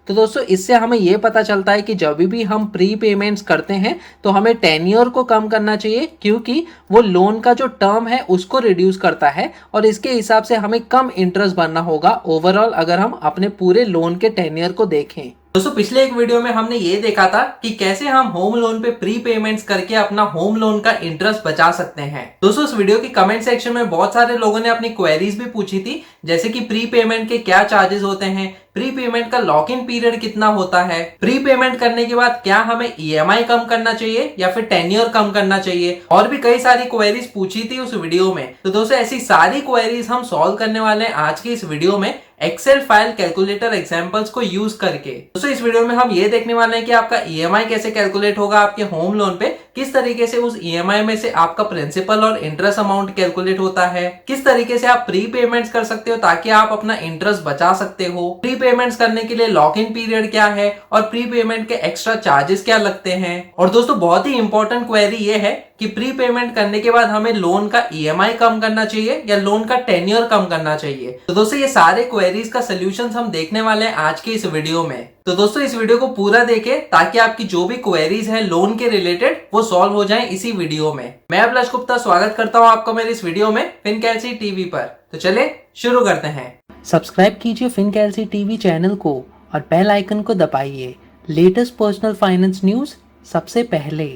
तो दोस्तों इससे हमें ये पता चलता है कि जब भी हम प्री पेमेंट्स करते हैं तो हमें टेन्योर को कम करना चाहिए, क्योंकि वो लोन का जो टर्म है उसको रिड्यूस करता है और इसके हिसाब से हमें कम इंटरेस्ट भरना होगा ओवरऑल अगर हम अपने पूरे लोन के टेन्योर को देखें। दोस्तों पिछले एक वीडियो में हमने ये देखा था कि कैसे हम होम लोन पे प्री पेमेंट्स करके अपना होम लोन का इंटरेस्ट बचा सकते हैं। दोस्तों उस वीडियो की कमेंट सेक्शन में बहुत सारे लोगों ने अपनी क्वेरीज भी पूछी थी, जैसे कि प्री पेमेंट के क्या चार्जेस होते हैं, प्री पेमेंट का लॉक इन पीरियड कितना होता है, प्री पेमेंट करने के बाद क्या हमें ईएमआई कम करना चाहिए या फिर टेन्योर कम करना चाहिए, और भी कई सारी क्वेरीज पूछी थी उस वीडियो में। तो दोस्तों ऐसी सारी क्वेरीज हम सॉल्व करने वाले हैं आज की इस वीडियो में एक्सेल फाइल कैलकुलेटर एग्जांपल्स को यूज करके। दोस्तों इस वीडियो में हम ये देखने वाले हैं कि आपका ईएमआई कैसे कैलकुलेट होगा आपके होम लोन पे, किस तरीके से उस ईएमआई में से आपका प्रिंसिपल और इंटरेस्ट अमाउंट कैलकुलेट होता है, किस तरीके से आप प्री पेमेंट्स कर सकते हो ताकि आप अपना इंटरेस्ट बचा सकते हो, प्री पेमेंट्स करने के लिए लॉक इन पीरियड क्या है और प्री पेमेंट के एक्स्ट्रा चार्जेस क्या लगते हैं। और दोस्तों बहुत ही इंपॉर्टेंट क्वेरी ये है कि प्री पेमेंट करने के बाद हमें लोन का ईएमआई कम करना चाहिए या लोन का टेन्योर कम करना चाहिए। तो दोस्तों ये सारे क्वेरीज का सोल्यूशन हम देखने वाले हैं आज के इस वीडियो में। तो दोस्तों इस वीडियो को पूरा देखें ताकि आपकी जो भी क्वेरीज है लोन के रिलेटेड वो सॉल्व हो जाए इसी वीडियो में। मैं अभिलाष गुप्ता स्वागत करता हूं आपका मेरे इस वीडियो में फिनकैलसी टीवी पर। तो चले शुरू करते हैं। सब्सक्राइब कीजिए फिनकैलसी टीवी चैनल को और बेल आइकन को दबाइए लेटेस्ट पर्सनल फाइनेंस न्यूज सबसे पहले।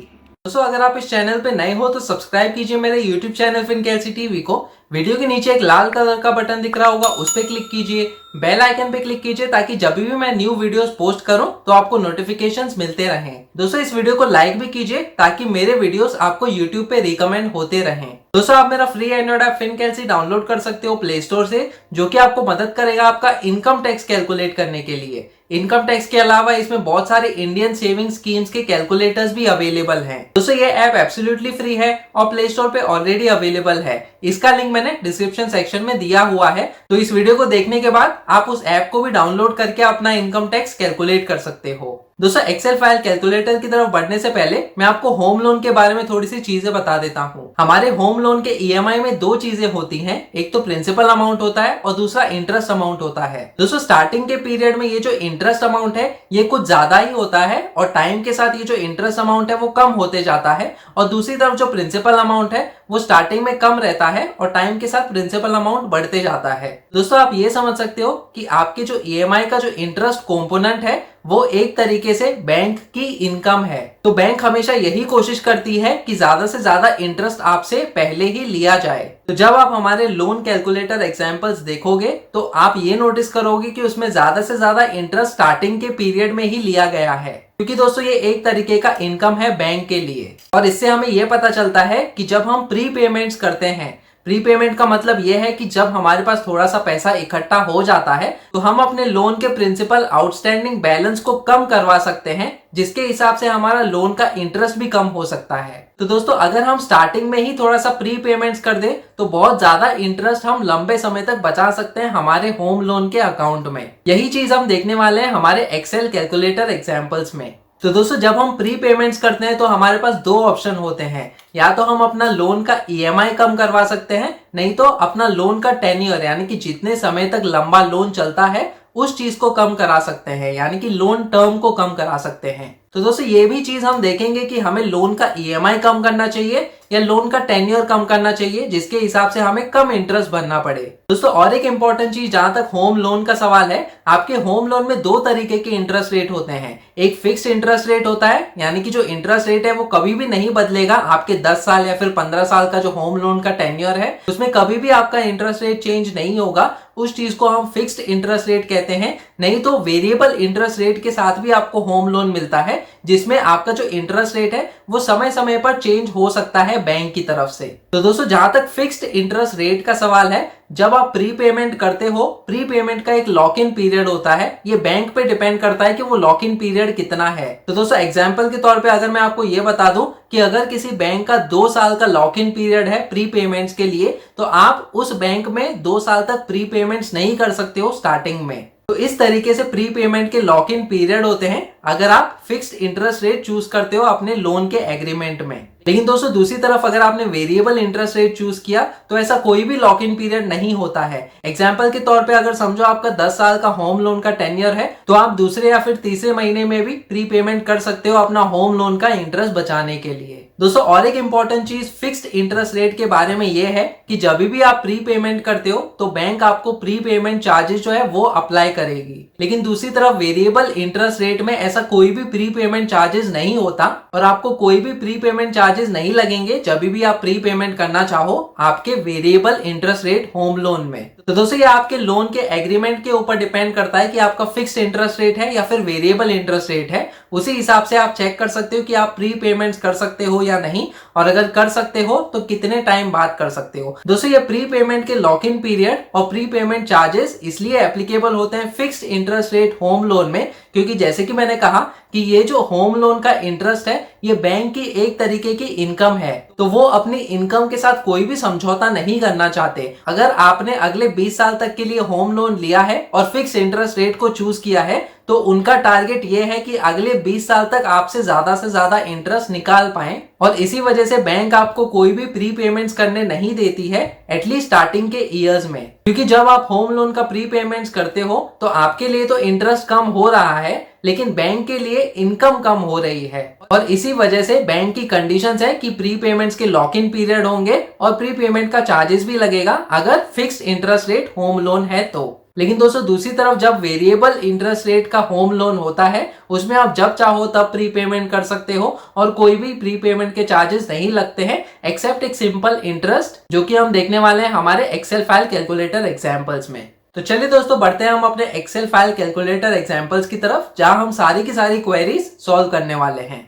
दोस्तों अगर आप इस चैनल पे नए हो तो सब्सक्राइब कीजिए मेरे YouTube चैनल फिनकैलसी टीवी को। वीडियो के नीचे एक लाल कलर का बटन दिख रहा होगा, उस पर क्लिक कीजिए, बेल आइकन पे क्लिक कीजिए ताकि जब भी मैं न्यू वीडियोस पोस्ट करूं तो आपको नोटिफिकेशंस मिलते रहें। दोस्तों इस वीडियो को लाइक भी कीजिए ताकि मेरे वीडियोस आपको YouTube पे रिकमेंड होते रहें। दोस्तों आप मेरा फ्री एंड्रॉइड ऐप फिनकैलसी डाउनलोड कर सकते हो प्ले स्टोर से, जो कि आपको मदद करेगा आपका इनकम टैक्स कैलकुलेट करने के लिए। इनकम टैक्स के अलावा इसमें बहुत सारे इंडियन सेविंग स्कीम्स के कैलकुलेटर्स भी अवेलेबल हैं। दोस्तों ये ऐप एब्सोल्युटली फ्री है और प्ले स्टोर पे ऑलरेडी अवेलेबल है। इसका लिंक मैंने डिस्क्रिप्शन सेक्शन में दिया हुआ है। तो इस वीडियो को देखने के बाद आप उस ऐप को भी डाउनलोड करके अपना इनकम टैक्स कैलकुलेट कर सकते हो। दोस्तों एक्सेल फाइल कैलकुलेटर की तरफ बढ़ने से पहले मैं आपको होम लोन के बारे में थोड़ी सी चीजें बता देता हूँ। हमारे होम लोन के ईएमआई में दो चीजें होती हैं, एक तो प्रिंसिपल अमाउंट होता है और दूसरा इंटरेस्ट अमाउंट होता है। दोस्तों स्टार्टिंग के पीरियड में ये जो इंटरेस्ट अमाउंट है ये कुछ ज्यादा ही होता है और टाइम के साथ ये जो इंटरेस्ट अमाउंट है वो कम होते जाता है, और दूसरी तरफ जो प्रिंसिपल अमाउंट है वो स्टार्टिंग में कम रहता है और टाइम के साथ प्रिंसिपल अमाउंट बढ़ते जाता है। दोस्तों आप ये समझ सकते हो कि आपके जो ईएमआई का जो इंटरेस्ट कंपोनेंट है वो एक तरीके से बैंक की इनकम है। तो बैंक हमेशा यही कोशिश करती है कि ज्यादा से ज्यादा इंटरेस्ट आपसे पहले ही लिया जाए। तो जब आप हमारे लोन कैलकुलेटर एग्जांपल्स देखोगे तो आप ये नोटिस करोगे कि उसमें ज्यादा से ज्यादा इंटरेस्ट स्टार्टिंग के पीरियड में ही लिया गया है, क्योंकि दोस्तों ये एक तरीके का इनकम है बैंक के लिए। और इससे हमें ये पता चलता है कि जब हम प्री पेमेंट्स करते हैं, प्री पेमेंट का मतलब यह है कि जब हमारे पास थोड़ा सा पैसा इकट्ठा हो जाता है तो हम अपने लोन के प्रिंसिपल आउटस्टैंडिंग बैलेंस को कम करवा सकते हैं, जिसके हिसाब से हमारा लोन का इंटरेस्ट भी कम हो सकता है। तो दोस्तों अगर हम स्टार्टिंग में ही थोड़ा सा प्री पेमेंट्स कर दें तो बहुत ज्यादा इंटरेस्ट हम लंबे समय तक बचा सकते हैं हमारे होम लोन के अकाउंट में। यही चीज हम देखने वाले हैं हमारे एक्सेल कैलकुलेटर एग्जाम्पल्स में। तो दोस्तों जब हम प्री पेमेंट्स करते हैं तो हमारे पास दो ऑप्शन होते हैं, या तो हम अपना लोन का ईएमआई कम करवा सकते हैं, नहीं तो अपना लोन का टेन्योर यानी कि जितने समय तक लंबा लोन चलता है उस चीज को कम करा सकते हैं, यानी कि लोन टर्म को कम करा सकते हैं। तो दोस्तों ये भी चीज हम देखेंगे कि हमें लोन का ईएमआई कम करना चाहिए या लोन का टेन्योर कम करना चाहिए, जिसके हिसाब से हमें कम इंटरेस्ट भरना पड़े। दोस्तों और एक इंपॉर्टेंट चीज जहां तक होम लोन का सवाल है, आपके होम लोन में दो तरीके के इंटरेस्ट रेट होते हैं। एक फिक्स्ड इंटरेस्ट रेट होता है, यानी कि जो इंटरेस्ट रेट है वो कभी भी नहीं बदलेगा। आपके 10 साल या फिर 15 साल का जो होम लोन का टेन्योर है उसमें कभी भी आपका इंटरेस्ट रेट चेंज नहीं होगा, उस चीज को हम फिक्स्ड इंटरेस्ट रेट कहते हैं। नहीं तो वेरिएबल इंटरेस्ट रेट के साथ भी आपको होम लोन मिलता है, जिसमें आपका जो इंटरेस्ट रेट है वो समय समय पर चेंज हो सकता है बैंक की तरफ से। तो दोस्तों जहां तक फिक्स्ड इंटरेस्ट रेट का सवाल है, जब आप प्री पेमेंट करते हो, प्री पेमेंट का एक लॉक इन पीरियड होता है। ये बैंक पे डिपेंड करता है कि वो लॉक इन पीरियड कितना है। तो दोस्तों एग्जांपल के तौर पे अगर मैं आपको ये बता दूं कि अगर किसी बैंक का 2 साल का लॉक इन पीरियड है प्री पेमेंट्स के लिए, तो आप उस बैंक में 2 साल तक प्री पेमेंट्स नहीं कर सकते हो स्टार्टिंग में। तो इस तरीके से प्री पेमेंट के लॉक इन पीरियड होते हैं अगर आप फिक्स्ड इंटरेस्ट रेट चूज करते हो अपने लोन के एग्रीमेंट में। लेकिन दोस्तों दूसरी तरफ अगर आपने वेरिएबल इंटरेस्ट रेट चूज किया तो ऐसा कोई भी लॉक इन पीरियड नहीं होता है। एग्जाम्पल के तौर पे अगर समझो आपका 10 साल का होम लोन का टेन्योर है तो आप दूसरे या फिर तीसरे महीने में भी प्री पेमेंट कर सकते हो अपना होम लोन का इंटरेस्ट बचाने के लिए। दोस्तों और एक इंपॉर्टेंट चीज फिक्स्ड इंटरेस्ट रेट के बारे में यह है कि जब भी आप प्री पेमेंट करते हो तो बैंक आपको प्री पेमेंट चार्जेस जो है वो अप्लाई करेगी। लेकिन दूसरी तरफ वेरिएबल इंटरेस्ट रेट में ऐसा कोई भी प्री पेमेंट चार्जेस नहीं होता और आपको कोई भी प्री पेमेंट चार्जेस नहीं लगेंगे जब भी आप प्री पेमेंट करना चाहो आपके variable interest rate home loan में। तो दोस्तों ये आपके लोन के एग्रीमेंट के ऊपर डिपेंड करता है कि आपका फिक्स्ड इंटरेस्ट रेट है या फिर वेरिएबल इंटरेस्ट रेट है। उसी हिसाब से आप चेक कर सकते हो कि आप प्री पेमेंट्स कर सकते हो या नहीं, और अगर कर सकते हो तो कितने टाइम बाद कर सकते हो। दोस्तों ये प्री पेमेंट के लॉक इन पीरियड और प्री पेमेंट चार्जेस इसलिए एप्लीकेबल होते हैं fixed interest rate home loan में क्योंकि जैसे कि मैंने कहा कि ये जो होम लोन का इंटरेस्ट है ये बैंक की एक तरीके की इनकम है, तो वो अपनी इनकम के साथ कोई भी समझौता नहीं करना चाहते। अगर आपने अगले 20 साल तक के लिए होम लोन लिया है और फिक्स इंटरेस्ट रेट को चूज किया है तो उनका टारगेट ये है कि अगले 20 साल तक आपसे ज्यादा इंटरेस्ट निकाल पाए, और इसी वजह से बैंक आपको कोई भी प्री पेमेंट्स करने नहीं देती है एटलीस्ट स्टार्टिंग के ईयर्स में। क्योंकि जब आप होम लोन का प्री पेमेंट्स करते हो तो आपके लिए तो इंटरेस्ट कम हो रहा है लेकिन बैंक के लिए इनकम कम हो रही है, और इसी वजह से बैंक की कंडीशंस है कि प्री पेमेंट्स के लॉक इन पीरियड होंगे और प्री पेमेंट का चार्जेस भी लगेगा अगर fixed interest rate home loan है तो। लेकिन दोस्तों दूसरी तरफ जब वेरिएबल इंटरेस्ट रेट का होम लोन होता है उसमें आप जब चाहो तब प्री पेमेंट कर सकते हो और कोई भी प्री पेमेंट के चार्जेस नहीं लगते हैं एक्सेप्ट एक सिंपल इंटरेस्ट जो कि हम देखने वाले हैं हमारे एक्सेल फाइल कैलकुलेटर एग्जांपल्स में। तो चलिए दोस्तों बढ़ते हैं हम अपने एक्सेल फाइल कैलकुलेटर एग्जांपल्स की तरफ जहां हम सारी की सारी क्वेरीज सॉल्व करने वाले हैं।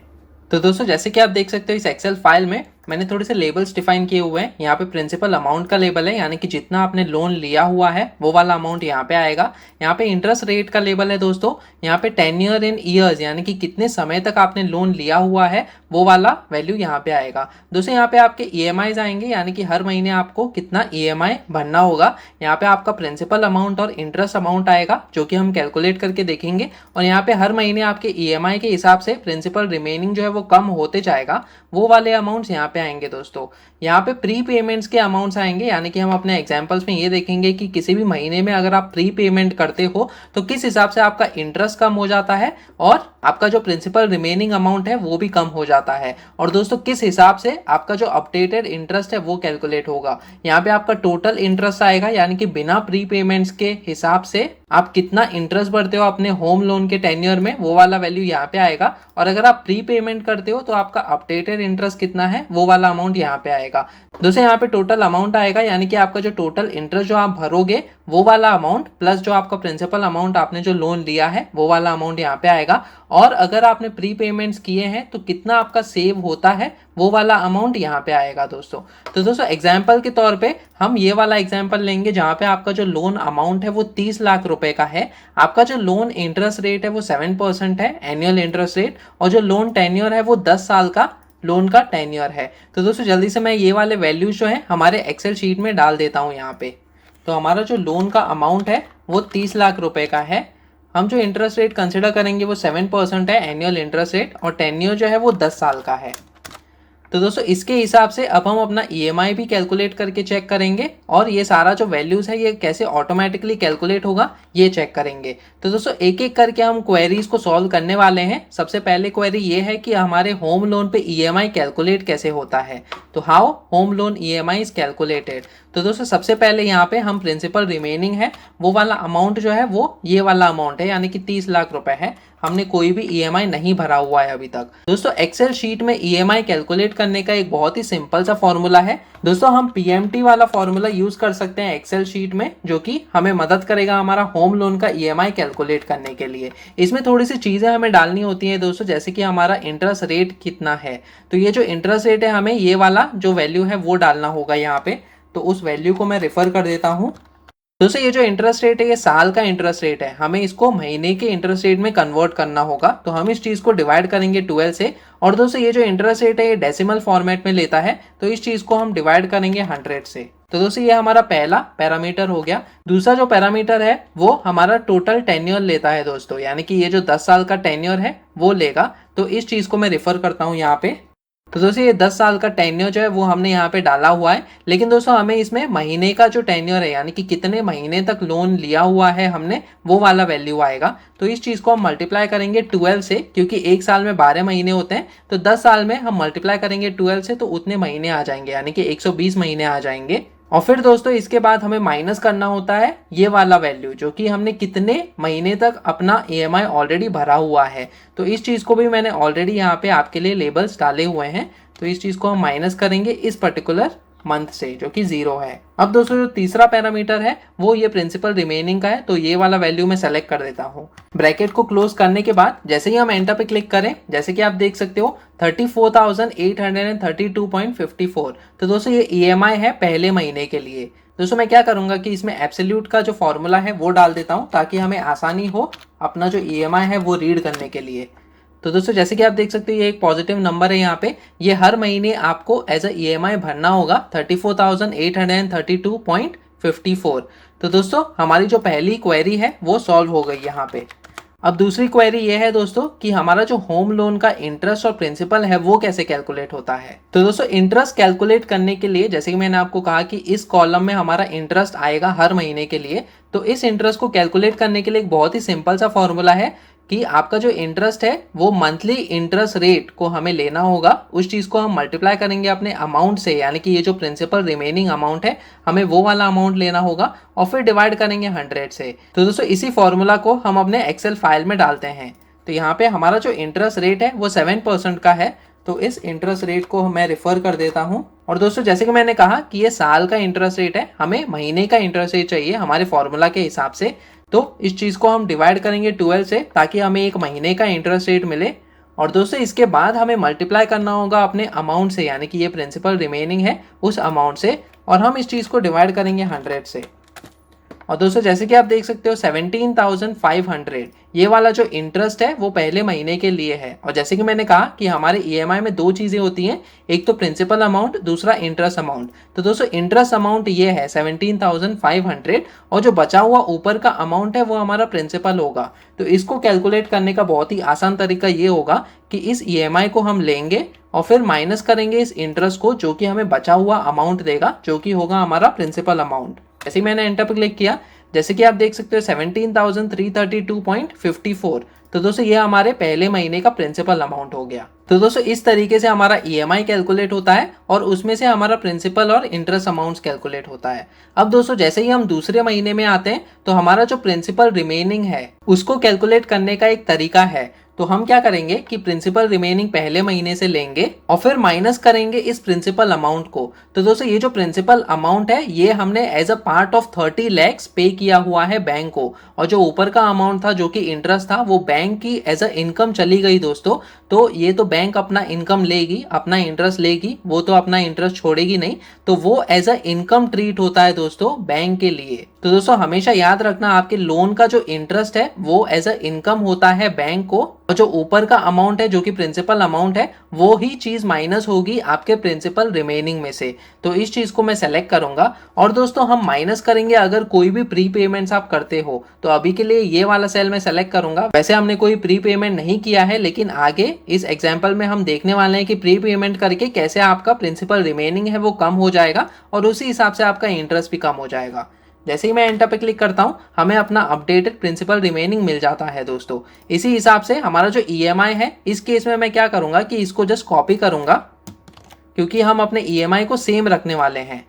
तो दोस्तों जैसे कि आप देख सकते हो इस एक्सेल फाइल में मैंने थोड़े से लेबल्स डिफाइन किए हुए हैं। यहाँ पे प्रिंसिपल अमाउंट का लेबल है यानी कि जितना आपने लोन लिया हुआ है वो वाला अमाउंट यहाँ पे आएगा। यहाँ पे इंटरेस्ट रेट का लेबल है दोस्तों, यहाँ पे टेन्योर इन ईयर्स यानी कि कितने समय तक आपने लोन लिया हुआ है वो वाला वैल्यू यहाँ पे आएगा। दोस्तों यहाँ पे आपके EMIs आएंगे यानी कि हर महीने आपको कितना EMI भरना होगा। यहाँ पे आपका प्रिंसिपल अमाउंट और इंटरेस्ट अमाउंट आएगा जो कि हम कैलकुलेट करके देखेंगे, और यहाँ पे हर महीने आपके EMI के हिसाब से प्रिंसिपल रिमेनिंग जो है वो कम होते जाएगा, वो वाले अमाउंट्स यहाँ पे आएंगे। दोस्तों यहाँ पे प्री पेमेंट्स के अमाउंट्स आएंगे यानी कि हम अपने एग्जांपल्स में ये देखेंगे कि किसी भी महीने में अगर आप प्री पेमेंट करते हो तो किस हिसाब से आपका इंटरेस्ट कम हो जाता है और आपका जो प्रिंसिपल रिमेनिंग अमाउंट है वो भी कम हो जाता है, और दोस्तों किस हिसाब से आपका जो अपडेटेड इंटरेस्ट है वो कैलकुलेट होगा। यहाँ पे आपका टोटल इंटरेस्ट आएगा यानी कि बिना प्री पेमेंट्स के हिसाब से आप कितना इंटरेस्ट भरते हो अपने होम लोन के टेन्योर में वो वाला वैल्यू यहाँ पे आएगा, और अगर आप प्री पेमेंट करते हो तो आपका अपडेटेड इंटरेस्ट कितना है वो वाला अमाउंट यहाँ पे आएगा। दोस्तों यहाँ पे टोटल अमाउंट आएगा यानी कि आपका जो टोटल इंटरेस्ट जो आप भरोगे वो वाला अमाउंट प्लस जो आपका प्रिंसिपल अमाउंट आपने जो लोन लिया है वो वाला अमाउंट यहाँ पे आएगा, और अगर आपने प्री पेमेंट्स किए हैं तो कितना आपका सेव होता है वो वाला अमाउंट यहाँ पे आएगा दोस्तों। तो दोस्तों एग्जाम्पल के तौर पे हम ये वाला एग्जाम्पल लेंगे जहाँ पे आपका जो लोन अमाउंट है वो 30 लाख रुपए का है, आपका जो लोन इंटरेस्ट रेट है वो 7% है एनुअल इंटरेस्ट रेट, और जो लोन टेन्योर है वो 10 साल का लोन का टेन्योर है। तो दोस्तों जल्दी से मैं ये वाले वैल्यूज जो है हमारे एक्सेल शीट में डाल देता हूँ यहाँ पे। तो हमारा जो लोन का अमाउंट है वो 30 लाख रुपए का है, हम जो इंटरेस्ट रेट कंसिडर करेंगे वो 7% है एनुअल इंटरेस्ट रेट, और टेन्योर जो है वो 10 साल का है। तो दोस्तों इसके हिसाब से अब हम अपना EMI भी कैलकुलेट करके चेक करेंगे, और ये सारा जो वैल्यूज है ये कैसे ऑटोमेटिकली कैलकुलेट होगा ये चेक करेंगे। तो दोस्तों एक एक करके हम क्वेरीज को सॉल्व करने वाले हैं। सबसे पहले क्वेरी ये है कि हमारे होम लोन पे EMI कैलकुलेट कैसे होता है। तो how home loan EMI is calculated. तो दोस्तों सबसे पहले यहाँ पे हम प्रिंसिपल रिमेनिंग है वो वाला अमाउंट जो है वो ये वाला अमाउंट है यानी कि 30 लाख रुपए है, हमने कोई भी EMI नहीं भरा हुआ है अभी तक। दोस्तों एक्सेल शीट में EMI कैलकुलेट करने का एक बहुत ही सिंपल सा फॉर्मूला है। दोस्तों हम PMT वाला फॉर्मूला यूज कर सकते हैं एक्सेल शीट में जो कि हमें मदद करेगा हमारा होम लोन का EMI कैलकुलेट करने के लिए। इसमें थोड़ी सी चीजें हमें डालनी होती हैं दोस्तों, जैसे कि हमारा इंटरेस्ट रेट कितना है। तो ये जो इंटरेस्ट रेट है हमें ये वाला जो वैल्यू है वो डालना होगा यहाँ पे, तो उस वैल्यू को मैं रेफर कर देता हूँ। दोस्तों ये जो इंटरेस्ट रेट है ये साल का इंटरेस्ट रेट है, हमें इसको महीने के इंटरेस्ट रेट में कन्वर्ट करना होगा। तो हम इस चीज को डिवाइड करेंगे 12 से, और दोस्तों ये जो इंटरेस्ट रेट है ये डेसिमल फॉर्मेट में लेता है, तो इस चीज को हम डिवाइड करेंगे 100 से। तो दोस्तों ये हमारा पहला पैरामीटर हो गया। दूसरा जो पैरामीटर है वो हमारा टोटल टेन्योर लेता है दोस्तों, यानी कि ये जो 10 साल का टेन्योर है वो लेगा। तो इस चीज को मैं रेफर करता हूँ यहाँ पे। तो दोस्तों ये 10 साल का टेन्योर जो है वो हमने यहाँ पे डाला हुआ है, लेकिन दोस्तों हमें इसमें महीने का जो टेन्योर है यानी कि कितने महीने तक लोन लिया हुआ है हमने, वो वाला वैल्यू आएगा। तो इस चीज़ को हम मल्टीप्लाई करेंगे 12 से, क्योंकि एक साल में 12 महीने होते हैं, तो 10 साल में हम मल्टीप्लाई करेंगे 12 से, तो उतने महीने आ जाएंगे, यानी कि 120 महीने आ जाएंगे। और फिर दोस्तों इसके बाद हमें माइनस करना होता है ये वाला वैल्यू, जो कि हमने कितने महीने तक अपना ईएमआई ऑलरेडी भरा हुआ है। तो इस चीज़ को भी मैंने ऑलरेडी यहाँ पे आपके लिए लेबल्स डाले हुए हैं। तो इस चीज़ को हम माइनस करेंगे इस पर्टिकुलर मंथ से, जो कि 0 है। अब दोस्तों जो तीसरा पैरामीटर है वो ये प्रिंसिपल रिमेनिंग का है, तो ये वाला वैल्यू मैं सेलेक्ट कर देता हूँ। ब्रैकेट को क्लोज करने के बाद जैसे ही हम एंटर पे क्लिक करें, जैसे कि आप देख सकते हो 34,832.54। तो दोस्तों ये ईएमआई है पहले महीने के लिए। दोस्तों मैं क्या करूंगा कि इसमें एब्सोल्यूट का जो फॉर्मूला है वो डाल देता हूँ, ताकि हमें आसानी हो अपना जो ईएमआई है वो रीड करने के लिए। तो दोस्तों जैसे कि आप देख सकते हो ये एक पॉजिटिव नंबर है यहाँ पे, ये हर महीने आपको एज अ ईएमआई भरना होगा 34,832.54। तो दोस्तों हमारी जो पहली क्वेरी है वो सॉल्व हो गई यहाँ पे। अब दूसरी क्वेरी ये है दोस्तों कि हमारा जो होम लोन का इंटरेस्ट और प्रिंसिपल है वो कैसे कैलकुलेट होता है। तो दोस्तों इंटरेस्ट कैलकुलेट करने के लिए, जैसे कि मैंने आपको कहा कि इस कॉलम में हमारा इंटरेस्ट आएगा हर महीने के लिए, तो इस इंटरेस्ट को कैलकुलेट करने के लिए एक बहुत ही सिंपल सा फॉर्मूला है कि आपका जो इंटरेस्ट है वो मंथली इंटरेस्ट रेट को हमें लेना होगा, उस चीज़ को हम मल्टीप्लाई करेंगे अपने अमाउंट से, यानी कि ये जो प्रिंसिपल रिमेनिंग अमाउंट है हमें वो वाला अमाउंट लेना होगा, और फिर डिवाइड करेंगे 100 से। तो दोस्तों इसी फॉर्मूला को हम अपने एक्सेल फाइल में डालते हैं। तो यहाँ पे हमारा जो इंटरेस्ट रेट है वो 7% का है, तो इस इंटरेस्ट रेट को मैं रेफर कर देता हूँ। और दोस्तों जैसे कि मैंने कहा कि ये साल का इंटरेस्ट रेट है, हमें महीने का इंटरेस्ट रेट चाहिए हमारे फॉर्मूला के हिसाब से। तो इस चीज़ को हम डिवाइड करेंगे 12 से, ताकि हमें एक महीने का इंटरेस्ट रेट मिले। और दोस्तों इसके बाद हमें मल्टीप्लाई करना होगा अपने अमाउंट से, यानी कि ये प्रिंसिपल रिमेनिंग है उस अमाउंट से, और हम इस चीज़ को डिवाइड करेंगे 100 से। और दोस्तों जैसे कि आप देख सकते हो 17,500 ये वाला जो इंटरेस्ट है वो पहले महीने के लिए है। और जैसे कि मैंने कहा कि हमारे ईएमआई में दो चीज़ें होती हैं, एक तो प्रिंसिपल अमाउंट, दूसरा इंटरेस्ट अमाउंट। तो दोस्तों इंटरेस्ट अमाउंट ये है 17,500, और जो बचा हुआ ऊपर का अमाउंट है वो हमारा प्रिंसिपल होगा। तो इसको कैलकुलेट करने का बहुत ही आसान तरीका ये होगा कि इस ईएमआई को हम लेंगे और फिर माइनस करेंगे इस इंटरेस्ट को, जो कि हमें बचा हुआ अमाउंट देगा, जो कि होगा हमारा प्रिंसिपल अमाउंट। जैसे ही मैंने एंटर पर क्लिक किया, जैसे कि आप देख सकते हो 17,332.54। तो दोस्तों ये हमारे पहले महीने का प्रिंसिपल अमाउंट हो गया। तो दोस्तों इस तरीके से हमारा ईएमआई कैलकुलेट होता है, और उसमें से हमारा प्रिंसिपल और इंटरेस्ट अमाउंट्स कैलकुलेट होता है। अब दोस्तों जैसे ही हम दूसरे महीने में आते हैं, तो हमारा जो प्रिंसिपल रिमेनिंग है उसको कैलकुलेट करने का एक तरीका है। तो हम क्या करेंगे कि प्रिंसिपल रिमेनिंग पहले महीने से लेंगे और फिर माइनस करेंगे इस प्रिंसिपल अमाउंट को। तो दोस्तों ये जो प्रिंसिपल अमाउंट है ये हमने as a part of 30 lakhs पे किया हुआ है बैंक को, और जो ऊपर का अमाउंट था जो कि इंटरेस्ट था वो बैंक की एज अ इनकम चली गई दोस्तों। तो ये तो बैंक अपना इनकम लेगी, अपना इंटरेस्ट लेगी, वो तो अपना इंटरेस्ट छोड़ेगी नहीं, तो वो एज अ इनकम ट्रीट होता है दोस्तों बैंक के लिए। तो दोस्तों हमेशा याद रखना, आपके लोन का जो इंटरेस्ट है वो एज अ इनकम होता है बैंक को, और जो ऊपर का अमाउंट है जो कि प्रिंसिपल अमाउंट है वो ही चीज माइनस होगी आपके प्रिंसिपल रिमेनिंग में से। तो इस चीज को मैं सेलेक्ट करूंगा। और दोस्तों हम माइनस करेंगे अगर कोई भी प्री पेमेंट्स आप करते हो, तो अभी के लिए ये वाला सेल मैं सेलेक्ट करूंगा। वैसे हमने कोई प्री पेमेंट नहीं किया है, लेकिन आगे इस एग्जाम्पल में हम देखने वाले हैं कि प्री पेमेंट करके कैसे आपका प्रिंसिपल रिमेनिंग है वो कम हो जाएगा, और उसी हिसाब से आपका इंटरेस्ट भी कम हो जाएगा। जैसे ही मैं एंटर पे क्लिक करता हूं, हमें अपना अपडेटेड प्रिंसिपल रिमेनिंग मिल जाता है दोस्तों। इसी हिसाब से हमारा जो ईएमआई है, इस केस में मैं क्या करूंगा कि इसको जस्ट कॉपी करूंगा, क्योंकि हम अपने ईएमआई को सेम रखने वाले हैं।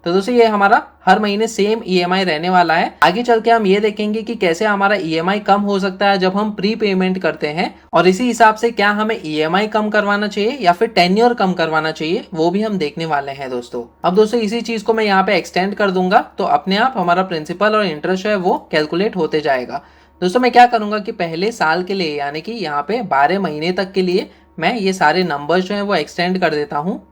तो दोस्तों ये हमारा हर महीने सेम ईएमआई रहने वाला है। आगे चल के हम ये देखेंगे कि कैसे हमारा ईएमआई कम हो सकता है जब हम प्री पेमेंट करते हैं, और इसी हिसाब से क्या हमें ईएमआई कम करवाना चाहिए या फिर टेन्योर कम करवाना चाहिए, वो भी हम देखने वाले हैं दोस्तों। अब दोस्तों इसी चीज को मैं यहाँ पे एक्सटेंड कर दूंगा, तो अपने आप हमारा प्रिंसिपल और इंटरेस्ट है वो कैलकुलेट होते जाएगा। दोस्तों मैं क्या करूंगा कि पहले साल के लिए, यानी कि यहाँ पे 12 महीने तक के लिए मैं ये सारे नंबर्स जो है वो एक्सटेंड कर देता हूँ।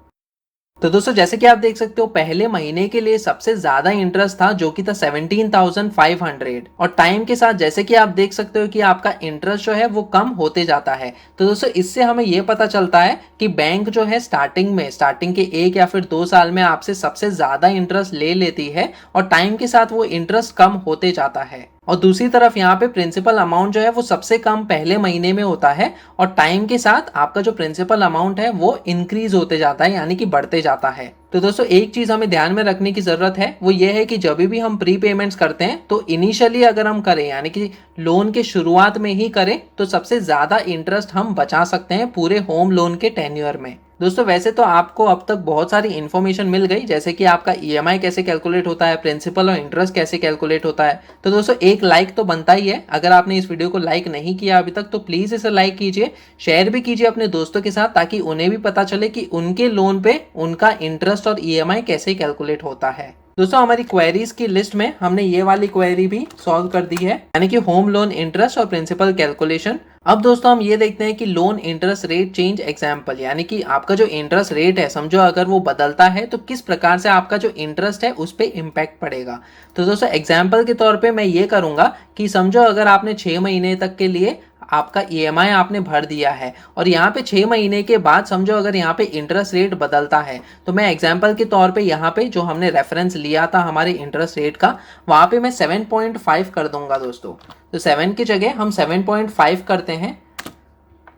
तो दोस्तों जैसे कि आप देख सकते हो पहले महीने के लिए सबसे ज्यादा इंटरेस्ट था, जो कि था 17,500, और टाइम के साथ जैसे कि आप देख सकते हो कि आपका इंटरेस्ट जो है वो कम होते जाता है। तो दोस्तों इससे हमें ये पता चलता है कि बैंक जो है स्टार्टिंग के 1 या फिर 2 साल में आपसे सबसे ज्यादा इंटरेस्ट ले लेती है, और टाइम के साथ वो इंटरेस्ट कम होते जाता है। और दूसरी तरफ यहाँ पे प्रिंसिपल अमाउंट जो है वो सबसे कम पहले महीने में होता है और टाइम के साथ आपका जो प्रिंसिपल अमाउंट है वो इंक्रीज होते जाता है, यानी कि बढ़ते जाता है। तो दोस्तों एक चीज हमें ध्यान में रखने की जरूरत है, वो ये है कि जब भी हम प्री पेमेंट्स करते हैं तो इनिशियली अगर हम करें, यानी कि लोन के शुरुआत में ही करें, तो सबसे ज्यादा इंटरेस्ट हम बचा सकते हैं पूरे होम लोन के टेन्योर में। दोस्तों वैसे तो आपको अब तक बहुत सारी इन्फॉर्मेशन मिल गई, जैसे कि आपका ईएमआई कैसे कैलकुलेट होता है, प्रिंसिपल और इंटरेस्ट कैसे कैलकुलेट होता है। तो दोस्तों एक लाइक तो बनता ही है। अगर आपने इस वीडियो को लाइक नहीं किया अभी तक तो प्लीज इसे लाइक कीजिए, शेयर भी कीजिए अपने दोस्तों के साथ, ताकि उन्हें भी पता चले कि उनके लोन पे उनका इंटरेस्ट और ईएमआई कैसे कैलकुलेट होता है। दोस्तों हमारी क्वेरीज की लिस्ट में हमने ये वाली क्वेरी भी सॉल्व कर दी है, यानी कि होम लोन इंटरेस्ट और प्रिंसिपल कैलकुलेशन। अब दोस्तों हम ये देखते हैं कि loan interest rate change example, यानी कि आपका जो इंटरेस्ट रेट है समझो अगर वो बदलता है तो किस प्रकार से आपका जो इंटरेस्ट है उस पर इम्पैक्ट पड़ेगा। तो दोस्तों एग्जाम्पल के तौर पे मैं ये करूंगा कि समझो अगर आपने 6 महीने तक के लिए आपका ईएमआई आपने भर दिया है और यहाँ पे 6 महीने के बाद समझो अगर यहाँ पे इंटरेस्ट रेट बदलता है, तो मैं एग्जांपल के तौर पे यहाँ पे जो हमने रेफरेंस लिया था हमारे इंटरेस्ट रेट का, वहाँ पे मैं 7.5 कर दूंगा दोस्तों। तो 7 की जगह हम 7.5 करते हैं।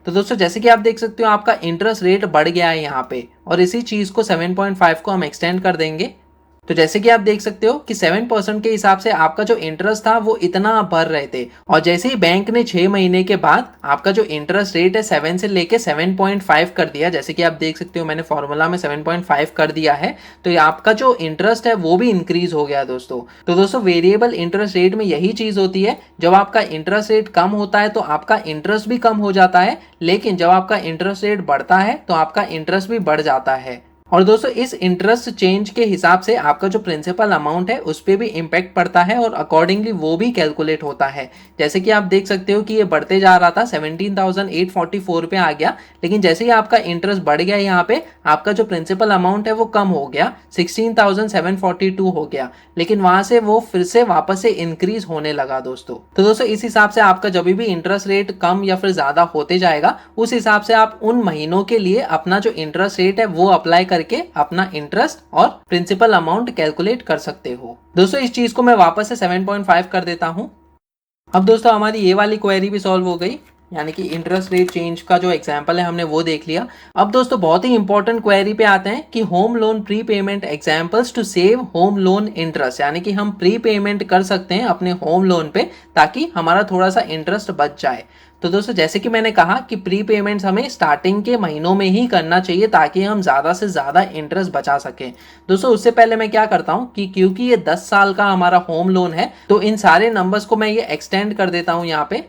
तो दोस्तों जैसे कि आप देख सकते हो आपका इंटरेस्ट रेट बढ़ गया है यहाँ पे, और इसी चीज को 7.5 को हम एक्सटेंड कर देंगे। तो जैसे कि आप देख सकते हो कि 7% के हिसाब से आपका जो इंटरेस्ट था वो इतना भर रहे थे, और जैसे ही बैंक ने 6 महीने के बाद आपका जो इंटरेस्ट रेट है 7 से लेके 7.5 कर दिया, जैसे कि आप देख सकते हो मैंने फॉर्मूला में 7.5 कर दिया है, तो ये आपका जो इंटरेस्ट है वो भी इंक्रीज हो गया दोस्तों। तो दोस्तों वेरिएबल इंटरेस्ट रेट में यही चीज होती है, जब आपका इंटरेस्ट रेट कम होता है तो आपका इंटरेस्ट भी कम हो जाता है, लेकिन जब आपका इंटरेस्ट रेट बढ़ता है तो आपका इंटरेस्ट भी बढ़ जाता है। और दोस्तों इस इंटरेस्ट चेंज के हिसाब से आपका जो प्रिंसिपल अमाउंट है उस पर भी इम्पैक्ट पड़ता है और अकॉर्डिंगली वो भी कैलकुलेट होता है। जैसे कि आप देख सकते हो कि ये बढ़ते जा रहा था, 17,844 पे आ गया, लेकिन जैसे ही आपका इंटरेस्ट बढ़ गया यहाँ पे आपका जो प्रिंसिपल अमाउंट है वो कम हो गया, 16,742 हो गया, लेकिन वहां से वो फिर से वापस से इंक्रीज होने लगा दोस्तों। तो दोस्तों इस हिसाब से आपका जब भी इंटरेस्ट रेट कम या फिर ज्यादा होते जाएगा, उस हिसाब से आप उन महीनों के लिए अपना जो इंटरेस्ट रेट है वो अप्लाई करके अपना इंटरेस्ट और प्रिंसिपल अमाउंट कैलकुलेट कर सकते हो। दोस्तों इस चीज को मैं वापस से 7.5 कर देता हूं। अब दोस्तों हमारी ये वाली क्वेरी भी सॉल्व हो गई, यानी कि इंटरेस्ट रेट चेंज का जो एग्जांपल है हमने वो देख लिया। अब दोस्तों बहुत ही इंपॉर्टेंट क्वेरी पे आते हैं कि home loan prepayment examples to save home loan interest, यानी कि हम प्री पेमेंट कर सकते हैं अपने होम लोन पे ताकि हमारा थोड़ा सा इंटरेस्ट बच जाए। तो दोस्तों जैसे कि मैंने कहा कि प्री पेमेंट्स हमें स्टार्टिंग के महीनों में ही करना चाहिए ताकि हम ज़्यादा से ज़्यादा इंटरेस्ट बचा सकें। दोस्तों उससे पहले मैं क्या करता हूँ कि क्योंकि ये 10 साल का हमारा होम लोन है तो इन सारे नंबर्स को मैं ये एक्सटेंड कर देता हूँ यहाँ पे।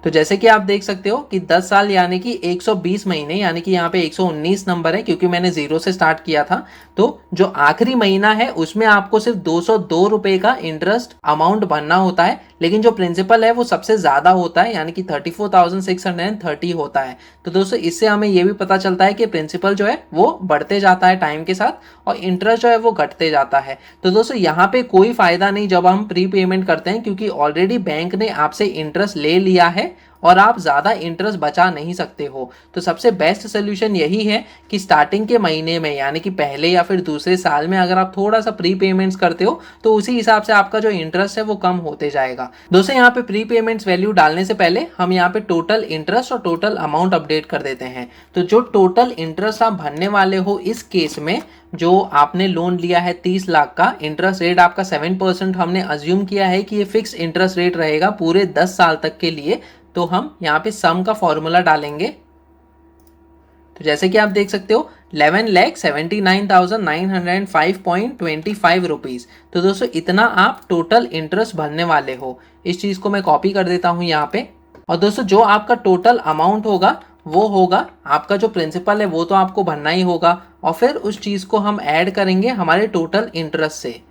तो जैसे कि आप देख सकते हो कि 10 साल यानी कि 120 महीने, यानी कि यहाँ पे 119 नंबर है क्योंकि मैंने 0 से स्टार्ट किया था। तो जो आखिरी महीना है उसमें आपको सिर्फ 202 रुपए का इंटरेस्ट अमाउंट भरना होता है, लेकिन जो प्रिंसिपल है वो सबसे ज्यादा होता है, यानी कि 34,630 होता है। तो दोस्तों इससे हमें ये भी पता चलता है कि प्रिंसिपल जो है वो बढ़ते जाता है टाइम के साथ और इंटरेस्ट जो है वो घटते जाता है। तो दोस्तों यहाँ पे कोई फायदा नहीं जब हम प्री पेमेंट करते हैं, क्योंकि ऑलरेडी बैंक ने आपसे इंटरेस्ट ले लिया है और आप ज़्यादा इंटरेस्ट बचा नहीं सकते हो। तो सबसे बेस्ट सोल्यूशन यही है कि स्टार्टिंग के महीने में, यानी कि पहले या फिर दूसरे साल में अगर आप थोड़ा सा प्री पेमेंट्स करते हो तो उसी हिसाब से आपका जो इंटरेस्ट है वो कम होते जाएगा। दोस्तों यहाँ पे प्री पेमेंट्स वैल्यू डालने से पहले हम यहाँ पे टोटल इंटरेस्ट और टोटल अमाउंट अपडेट कर देते हैं। तो जो टोटल इंटरेस्ट आप भरने वाले हो इस केस में, जो आपने लोन लिया है 30 लाख का, इंटरेस्ट रेट आपका 7% हमने अज्यूम किया है कि ये फिक्स इंटरेस्ट रेट रहेगा पूरे 10 साल तक के लिए। तो हम यहाँ पे सम का फॉर्मूला डालेंगे। तो जैसे कि आप देख सकते हो 11,79,905.25 रुपीज। तो दोस्तों इतना आप टोटल इंटरेस्ट भरने वाले हो। इस चीज को मैं कॉपी कर देता हूं यहाँ पे। और दोस्तों जो आपका टोटल अमाउंट होगा वो होगा आपका जो प्रिंसिपल है वो तो आपको भरना ही होगा, और फिर उस चीज को हम ऐड करेंगे हमारे टोटल इंटरेस्ट से।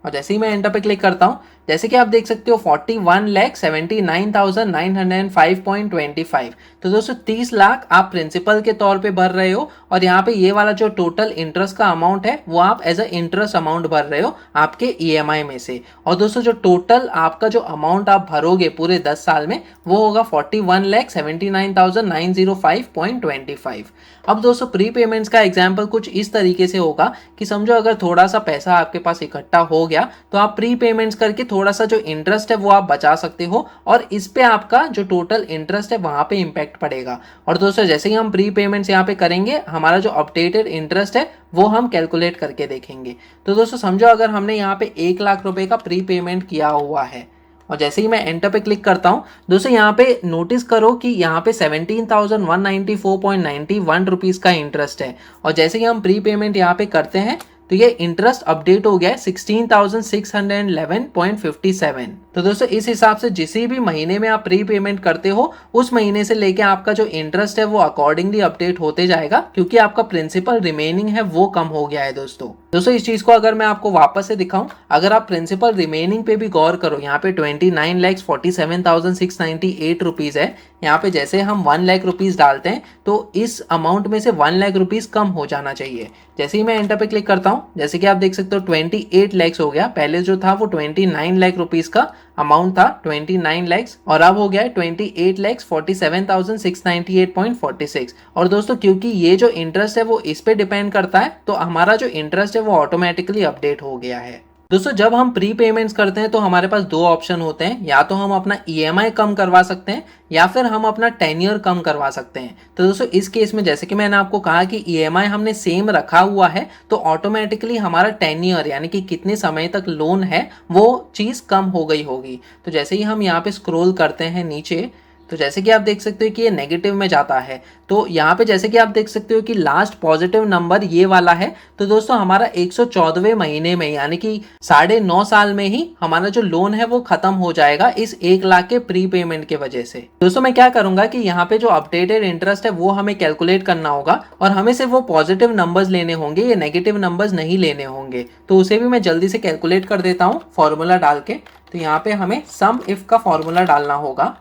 और जैसे ही मैं एंटर पे क्लिक करता हूं, जैसे कि आप देख सकते हो 41,79,905.25। तो दोस्तों 30 लाख आप प्रिंसिपल के तौर पे भर रहे हो, और यहाँ पे ये वाला जो टोटल इंटरेस्ट का अमाउंट है वो आप एज अ इंटरेस्ट अमाउंट भर रहे हो आपके ईएमआई में से। और दोस्तों जो टोटल आपका जो अमाउंट आप भरोगे पूरे 10 साल में वो होगा 41,79,905.25। अब दोस्तों प्री पेमेंट्स का एग्जाम्पल कुछ इस तरीके से होगा कि समझो अगर थोड़ा सा पैसा आपके पास इकट्ठा हो गया तो आप प्री पेमेंट्स करके थोड़ा सा जो इंटरेस्ट है वो आप बचा सकते हो और इस पे आपका जो टोटल इंटरेस्ट है वहां पे इम्पैक्ट पड़ेगा। और दोस्तों जैसे ही हम प्री पेमेंट्स यहाँ पे करेंगे हमारा जो अपडेटेड इंटरेस्ट है वो हम कैलकुलेट करके देखेंगे। तो दोस्तों समझो अगर हमने यहाँ पे 1 लाख रुपए का प्री पेमेंट किया हुआ है और जैसे ही मैं एंटर पे क्लिक करता हूँ दोस्तों यहाँ पे नोटिस करो कि यहाँ पे 17,194.91 रुपीज़ का इंटरेस्ट है। और जैसे ही हम प्री पेमेंट यहाँ पे करते हैं तो ये इंटरेस्ट अपडेट हो गया है 16,611.57। तो दोस्तों इस हिसाब से जिस भी महीने में आप प्री पेमेंट करते हो उस महीने से लेके आपका जो इंटरेस्ट है वो अकॉर्डिंगली अपडेट होते जाएगा, क्योंकि आपका प्रिंसिपल रिमेनिंग है वो कम हो गया है। दोस्तों इस चीज को अगर मैं आपको वापस से दिखाऊं, अगर आप प्रिंसिपल रिमेनिंग पे भी गौर करो, यहाँ पे 29,47,698 रुपीज है। यहाँ पे जैसे हम 1 लाख रुपीज डालते हैं तो इस अमाउंट में से 1 लाख रुपीज कम हो जाना चाहिए। जैसे ही मैं एंटर पे क्लिक करता हूँ, जैसे कि आप देख सकते हो 28 लैक्स हो गया। पहले जो था वो 29 लाख रुपीज का अमाउंट था, 29 लैक्स, और अब हो गया है 28,47,698.46। और दोस्तों क्योंकि ये जो इंटरेस्ट है वो इस पे डिपेंड करता है तो हमारा जो इंटरेस्ट है वो ऑटोमेटिकली अपडेट हो गया है। दोस्तों जब हम प्री पेमेंट्स करते हैं तो हमारे पास दो ऑप्शन होते हैं, या तो हम अपना ईएमआई कम करवा सकते हैं या फिर हम अपना टेन्योर कम करवा सकते हैं। तो दोस्तों इस केस में जैसे कि मैंने आपको कहा कि ईएमआई हमने सेम रखा हुआ है तो ऑटोमेटिकली हमारा टेन्योर यानी कि कितने समय तक लोन है वो चीज़ कम हो गई होगी। तो जैसे ही हम यहाँ पे स्क्रॉल करते हैं नीचे तो जैसे कि आप देख सकते हो कि ये नेगेटिव में जाता है, तो यहाँ पे जैसे कि आप देख सकते हो कि लास्ट पॉजिटिव नंबर ये वाला है। तो दोस्तों हमारा 114वें महीने में यानी कि 9.5 साल में ही हमारा जो लोन है वो खत्म हो जाएगा इस 1 लाख के प्री पेमेंट के वजह से। दोस्तों मैं क्या करूंगा कि यहाँ पे जो अपडेटेड इंटरेस्ट है वो हमें कैलकुलेट करना होगा और हमें सिर्फ वो पॉजिटिव नंबर्स लेने होंगे, ये नेगेटिव नंबर्स नहीं लेने होंगे। तो उसे भी मैं जल्दी से कैलकुलेट कर देता हूँ फॉर्मूला डाल के। तो यहाँ पे हमें सम इफ का फॉर्मूला डालना होगा।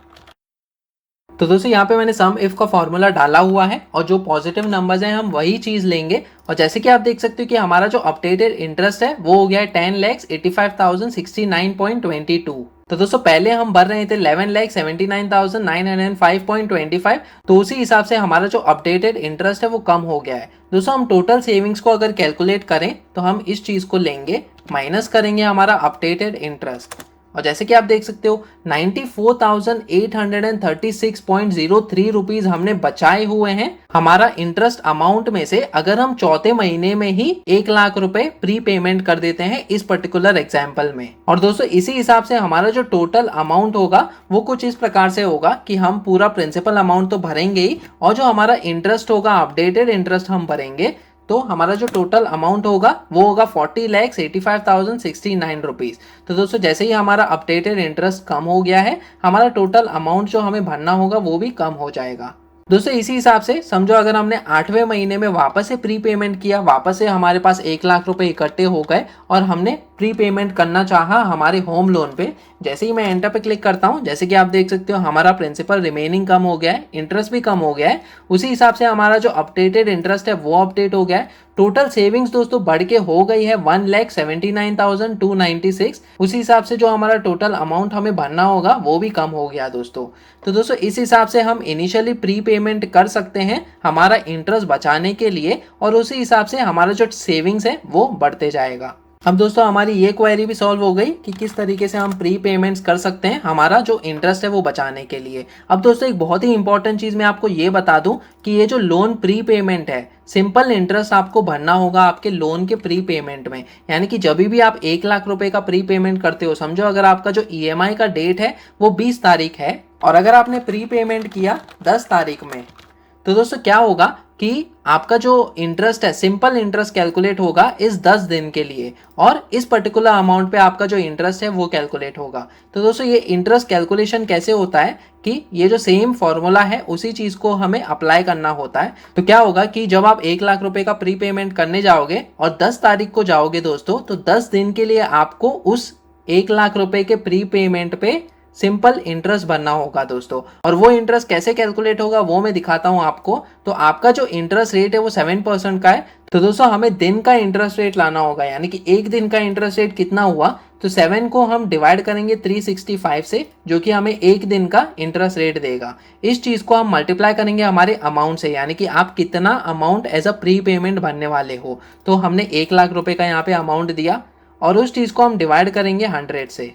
तो दोस्तों यहाँ पे मैंने सम इफ का फॉर्मूला डाला हुआ है और जो पॉजिटिव नंबर्स हैं हम वही चीज लेंगे। और जैसे कि आप देख सकते हो कि हमारा जो अपडेटेड इंटरेस्ट है वो हो गया है 10,85,069.22। तो दोस्तों पहले हम भर रहे थे 11,79,905.25, तो उसी हिसाब से हमारा जो अपडेटेड इंटरेस्ट है वो कम हो गया है। दोस्तों हम टोटल सेविंग्स को अगर कैलकुलेट करें तो हम इस चीज को लेंगे, माइनस करेंगे हमारा अपडेटेड इंटरेस्ट, और जैसे कि आप देख सकते हो 94,836.03 रुपीज हमने बचाए हुए हैं हमारा इंटरेस्ट अमाउंट में से, अगर हम चौथे महीने में ही 1 लाख रुपए प्री पेमेंट कर देते हैं इस पर्टिकुलर एग्जाम्पल में। और दोस्तों इसी हिसाब से हमारा जो टोटल अमाउंट होगा वो कुछ इस प्रकार से होगा कि हम पूरा प्रिंसिपल अमाउंट तो भरेंगे ही और जो हमारा इंटरेस्ट होगा अपडेटेड इंटरेस्ट हम भरेंगे, तो हमारा जो टोटल अमाउंट होगा वो होगा 40,85,069 रुपीज। तो दोस्तों जैसे ही हमारा अपडेटेड इंटरेस्ट कम हो गया है हमारा टोटल अमाउंट जो हमें भरना होगा वो भी कम हो जाएगा। दोस्तों इसी हिसाब से समझो अगर हमने 8वें महीने में वापस से प्री पेमेंट किया, वापस से हमारे पास 1 लाख रुपए इकट्ठे हो गए और हमने प्री पेमेंट करना चाहा हमारे होम लोन पे, जैसे ही मैं एंटर पे क्लिक करता हूं जैसे कि आप देख सकते हो हमारा प्रिंसिपल रिमेनिंग कम हो गया है, इंटरेस्ट भी कम हो गया है, उसी हिसाब से हमारा जो अपडेटेड इंटरेस्ट है वो अपडेट हो गया है। टोटल सेविंग्स दोस्तों बढ़ के हो गई है 1,79,296। उसी हिसाब से जो हमारा टोटल अमाउंट हमें भरना होगा वो भी कम हो गया दोस्तों। तो दोस्तों इस हिसाब से हम इनिशियली प्री पेमेंट कर सकते हैं हमारा इंटरेस्ट बचाने के लिए और उसी हिसाब से हमारा जो सेविंग्स है वो बढ़ते जाएगा। अब दोस्तों हमारी ये क्वेरी भी सॉल्व हो गई कि किस तरीके से हम प्री पेमेंट्स कर सकते हैं हमारा जो इंटरेस्ट है वो बचाने के लिए। अब दोस्तों एक बहुत ही इंपॉर्टेंट चीज़ मैं आपको ये बता दूं कि ये जो लोन प्री पेमेंट है, सिंपल इंटरेस्ट आपको भरना होगा आपके लोन के प्री पेमेंट में। यानी कि जब भी आप 1 लाख रुपए का प्री पेमेंट करते हो, समझो अगर आपका जो ईएमआई का डेट है वो 20 तारीख है और अगर आपने प्री पेमेंट किया 10 तारीख में, तो दोस्तों क्या होगा कि आपका जो इंटरेस्ट है सिंपल इंटरेस्ट कैलकुलेट होगा इस 10 दिन के लिए और इस पर्टिकुलर अमाउंट पे आपका जो इंटरेस्ट है वो कैलकुलेट होगा। तो दोस्तों ये इंटरेस्ट कैलकुलेशन कैसे होता है कि ये जो सेम फॉर्मूला है उसी चीज को हमें अप्लाई करना होता है। तो क्या होगा कि जब आप 1 लाख रुपए का प्री पेमेंट करने जाओगे और 10 तारीख को जाओगे दोस्तों, तो 10 दिन के लिए आपको उस 1 लाख रुपए के प्री पेमेंट पे सिंपल इंटरेस्ट भरना होगा दोस्तों। और वो इंटरेस्ट कैसे कैलकुलेट होगा वो मैं दिखाता हूं आपको। तो आपका जो इंटरेस्ट रेट है वो 7% का है, तो दोस्तों हमें दिन का इंटरेस्ट रेट लाना होगा, यानी कि एक दिन का इंटरेस्ट रेट कितना हुआ, तो 7 को हम डिवाइड करेंगे 365 से, जो कि हमें एक दिन का इंटरेस्ट रेट देगा। इस चीज को हम मल्टीप्लाई करेंगे हमारे अमाउंट से, यानी कि आप कितना amount as a prepayment भरने वाले हो। तो हमने 1 लाख रुपए का यहाँ पे अमाउंट दिया और उस चीज को हम डिवाइड करेंगे 100 से।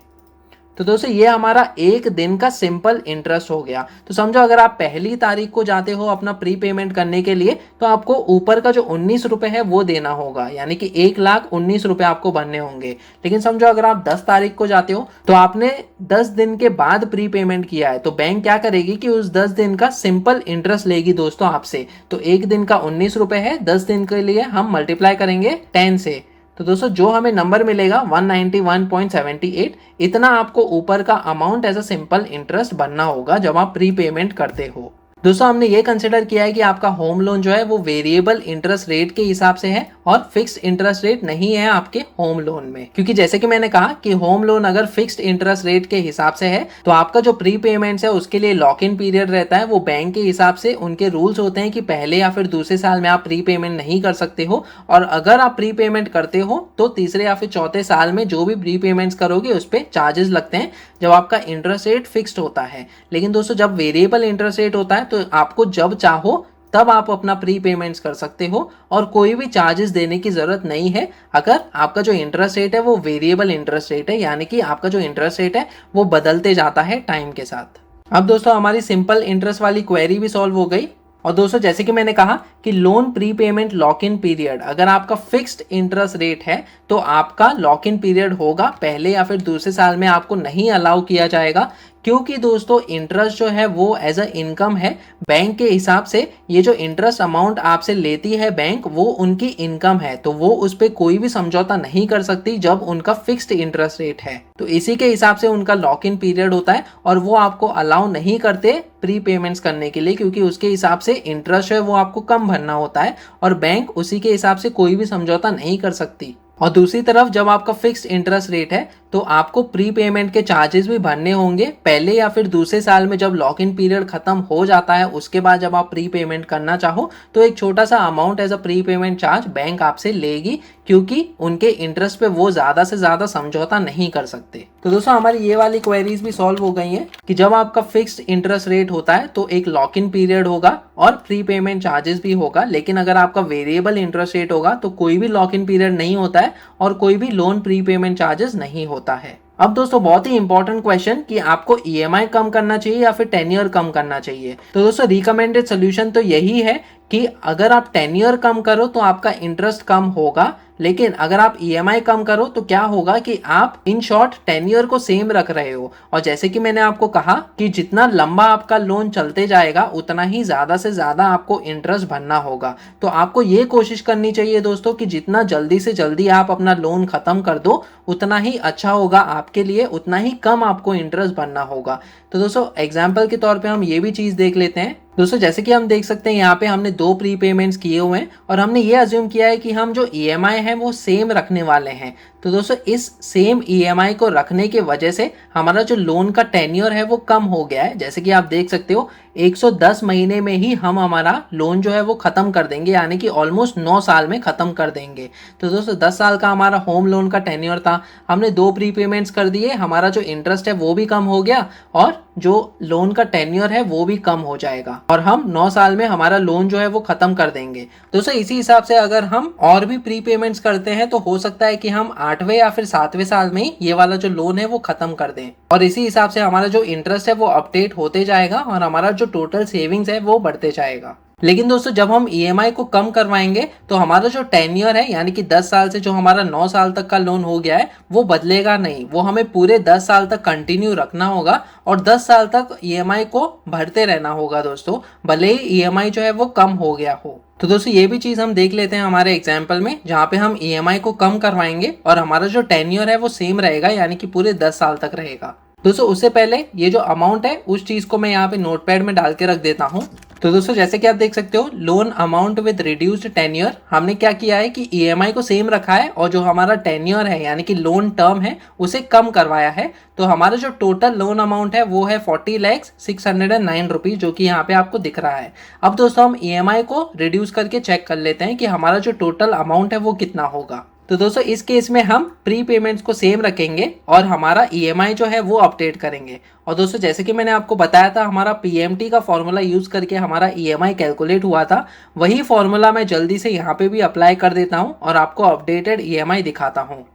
तो दोस्तों ये हमारा एक दिन का सिंपल इंटरेस्ट हो गया। तो समझो अगर आप पहली तारीख को जाते हो अपना प्री पेमेंट करने के लिए, तो आपको ऊपर का जो 19 रुपए है वो देना होगा, यानी कि 1,19,000 रुपए आपको भरने होंगे। लेकिन समझो अगर आप 10 तारीख को जाते हो तो आपने 10 दिन के बाद प्री पेमेंट किया है, तो बैंक क्या करेगी कि उस 10 दिन का सिंपल इंटरेस्ट लेगी दोस्तों आपसे। तो एक दिन का 19 रुपए है, 10 दिन के लिए हम मल्टीप्लाई करेंगे 10 से। तो दोस्तों जो हमें नंबर मिलेगा 191.78, इतना आपको ऊपर का amount as a simple interest भरना होगा जब आप प्री पेमेंट करते हो। दोस्तों हमने ये कंसिडर किया है कि आपका होम लोन जो है वो वेरिएबल इंटरेस्ट रेट के हिसाब से है और फिक्स्ड इंटरेस्ट रेट नहीं है आपके होम लोन में, क्योंकि जैसे कि मैंने कहा कि होम लोन अगर फिक्स्ड इंटरेस्ट रेट के हिसाब से है तो आपका जो प्री पेमेंट्स है उसके लिए लॉक इन पीरियड रहता है। वो बैंक के हिसाब से उनके रूल्स होते हैं कि पहले या फिर दूसरे साल में आप प्री पेमेंट नहीं कर सकते हो, और अगर आप प्री पेमेंट करते हो तो तीसरे या फिर चौथे साल में जो भी प्री पेमेंट्स करोगे उस पर चार्जेस लगते हैं जब आपका इंटरेस्ट रेट फिक्स्ड होता है। लेकिन दोस्तों जब वेरिएबल इंटरेस्ट रेट होता है तो आपको जब चाहो तब आप अपना प्री पेमेंट्स कर सकते हो और कोई भी चार्जेस देने की जरूरत नहीं है अगर आपका जो इंटरेस्ट रेट है वो वेरिएबल इंटरेस्ट रेट है, यानी कि आपका जो इंटरेस्ट रेट है वो बदलते जाता है टाइम के साथ। अब दोस्तों हमारी सिंपल इंटरेस्ट वाली क्वेरी भी सॉल्व हो गई। और दोस्तों जैसे कि मैंने कहा कि loan pre payment lock in period, अगर आपका फिक्स्ड इंटरेस्ट रेट है तो आपका लॉक इन पीरियड होगा, पहले या फिर दूसरे साल में आपको नहीं अलाउ किया जाएगा, क्योंकि दोस्तों इंटरेस्ट जो है वो एज अ इनकम है। बैंक के हिसाब से ये जो इंटरेस्ट अमाउंट आपसे लेती है बैंक, वो उनकी इनकम है, तो वो उस पर कोई भी समझौता नहीं कर सकती जब उनका फिक्स्ड इंटरेस्ट रेट है। तो इसी के हिसाब से उनका लॉक इन पीरियड होता है और वो आपको अलाउ नहीं करते प्री पेमेंट्स करने के लिए, क्योंकि उसके हिसाब से इंटरेस्ट है वो आपको कम भरना होता है और बैंक उसी के हिसाब से कोई भी समझौता नहीं कर सकती। और दूसरी तरफ जब आपका फिक्स्ड इंटरेस्ट रेट है तो आपको प्री पेमेंट के चार्जेस भी भरने होंगे पहले या फिर दूसरे साल में। जब लॉक इन पीरियड खत्म हो जाता है उसके बाद जब आप प्री पेमेंट करना चाहो तो एक छोटा सा amount as a prepayment charge bank आपसे लेगी, क्योंकि उनके इंटरेस्ट पे वो ज्यादा से ज्यादा समझौता नहीं कर सकते। तो दोस्तों हमारी ये वाली क्वेरीज भी सॉल्व हो गई हैं कि जब आपका फिक्स्ड इंटरेस्ट रेट होता है तो एक लॉक इन पीरियड होगा और प्री पेमेंट चार्जेस भी होगा, लेकिन अगर आपका वेरिएबल इंटरेस्ट रेट होगा तो कोई भी लॉक इन पीरियड नहीं होता है और कोई भी लोन प्री पेमेंट चार्जेस नहीं होता है। अब दोस्तों बहुत ही इंपॉर्टेंट क्वेश्चन कि आपको ईएमआई कम करना चाहिए या फिर टेन्योर कम करना चाहिए। तो दोस्तों रिकमेंडेड सोल्यूशन तो यही है कि अगर आप टेन्योर कम करो तो आपका इंटरेस्ट कम होगा, लेकिन अगर आप ईएमआई कम करो तो क्या होगा कि आप इन शॉर्ट टेन्योर को सेम रख रहे हो। और जैसे कि मैंने आपको कहा कि जितना लंबा आपका लोन चलते जाएगा उतना ही ज्यादा से ज्यादा आपको इंटरेस्ट भरना होगा। तो आपको ये कोशिश करनी चाहिए दोस्तों कि जितना जल्दी से जल्दी आप अपना लोन खत्म कर दो उतना ही अच्छा होगा आपके लिए, उतना ही कम आपको इंटरेस्ट भरना होगा। तो दोस्तों एग्जाम्पल के तौर पे हम ये भी चीज देख लेते हैं। दोस्तों जैसे कि हम देख सकते हैं यहाँ पे हमने 2 प्री पेमेंट्स किए हुए हैं और हमने ये अज्यूम किया है कि हम जो ईएमआई है वो सेम रखने वाले हैं। तो दोस्तों इस सेम ईएमआई को रखने की वजह से हमारा जो लोन का टेन्योर है वो कम हो गया है। जैसे कि आप देख सकते हो 110 महीने में ही हम हमारा लोन जो है वो खत्म कर देंगे, यानी कि ऑलमोस्ट 9 साल में खत्म कर देंगे। तो दोस्तों 10 साल का हमारा होम लोन का टेन्योर था, हमने 2 प्री पेमेंट्स कर दिए, हमारा जो इंटरेस्ट है वो भी कम हो गया और जो लोन का टेन्योर है वो भी कम हो जाएगा और हम 9 साल में हमारा लोन जो है वो खत्म कर देंगे। दोस्तों इसी हिसाब से अगर हम और भी प्री पेमेंट्स करते हैं तो हो सकता है कि हम 8वें या फिर 7वें साल में ही ये वाला जो लोन है वो खत्म कर दें और इसी हिसाब से हमारा जो इंटरेस्ट है वो अपडेट होते जाएगा और हमारा जो टोटल सेविंग्स है वो बढ़ते जाएगा। लेकिन दोस्तों जब हम ईएमआई को कम करवाएंगे तो हमारा जो टेन्योर है यानी कि 10 साल से जो हमारा 9 साल तक का लोन हो गया है वो बदलेगा नहीं, वो हमें पूरे 10 साल तक कंटिन्यू रखना होगा और 10 साल तक ईएमआई को भरते रहना होगा दोस्तों, भले ही ईएमआई जो है वो कम हो गया हो। तो दोस्तों ये भी चीज हम देख लेते हैं हमारे एग्जाम्पल में, जहाँ पे हम ईएमआई को कम करवाएंगे और हमारा जो टेन्योर है वो सेम रहेगा, यानी कि पूरे 10 साल तक रहेगा। दोस्तों उससे पहले ये जो अमाउंट है उस चीज को मैं यहाँ पे नोटपैड में डाल के रख देता हूँ। तो दोस्तों जैसे कि आप देख सकते हो loan amount with reduced tenure, हमने क्या किया है कि ईएमआई को सेम रखा है और जो हमारा टेन्योर है यानी कि लोन टर्म है उसे कम करवाया है। तो हमारा जो टोटल लोन अमाउंट है वो है 40,609 रुपीज, जो कि यहाँ पे आपको दिख रहा है। अब दोस्तों हम ईएमआई को रिड्यूस करके चेक कर लेते हैं कि हमारा जो टोटल अमाउंट है वो कितना होगा। तो दोस्तों इस केस में हम प्री पेमेंट्स को सेम रखेंगे और हमारा ईएमआई जो है वो अपडेट करेंगे। और दोस्तों जैसे कि मैंने आपको बताया था हमारा पीएमटी का फॉर्मूला यूज करके हमारा ईएमआई कैलकुलेट हुआ था, वही फॉर्मूला मैं जल्दी से यहाँ पे भी अप्लाई कर देता हूँ और आपको अपडेटेड ईएमआई दिखाता हूँ।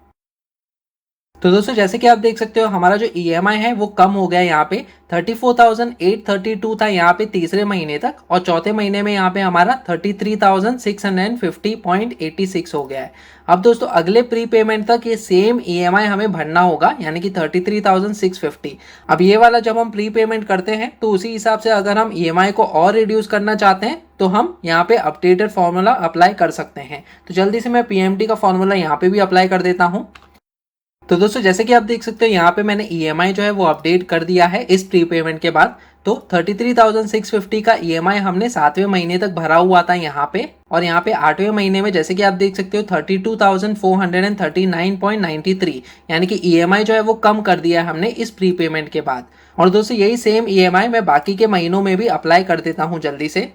तो दोस्तों जैसे कि आप देख सकते हो हमारा जो ईएमआई है वो कम हो गया है यहाँ पे 34,832 था यहाँ पे तीसरे महीने तक, और चौथे महीने में यहाँ पे हमारा 33,650.86 हो गया है। अब दोस्तों अगले प्री पेमेंट तक ये सेम ईएमआई हमें भरना होगा, यानी कि 33,650। अब ये वाला जब हम प्री पेमेंट करते हैं तो उसी हिसाब से अगर हम ईएमआई को और रिड्यूस करना चाहते हैं तो हम यहाँ पे अपडेटेड फॉर्मूला अप्लाई कर सकते हैं। तो जल्दी से मैं पीएमटी का फॉर्मूला यहाँ पे भी अप्लाई कर देता हूँ। तो दोस्तों जैसे कि आप देख सकते हो यहाँ पे मैंने ईएमआई जो है वो अपडेट कर दिया है इस प्री पेमेंट के बाद। तो 33,650 का ईएमआई हमने 7वें महीने तक भरा हुआ था यहाँ पे, और यहाँ पे 8वें महीने में जैसे कि आप देख सकते हो 32,439.93, यानी कि ईएमआई जो है वो कम कर दिया है हमने इस प्री पेमेंट के बाद। और दोस्तों यही सेम ईएमआई मैं बाकी के महीनों में भी अप्लाई कर देता हूँ जल्दी से।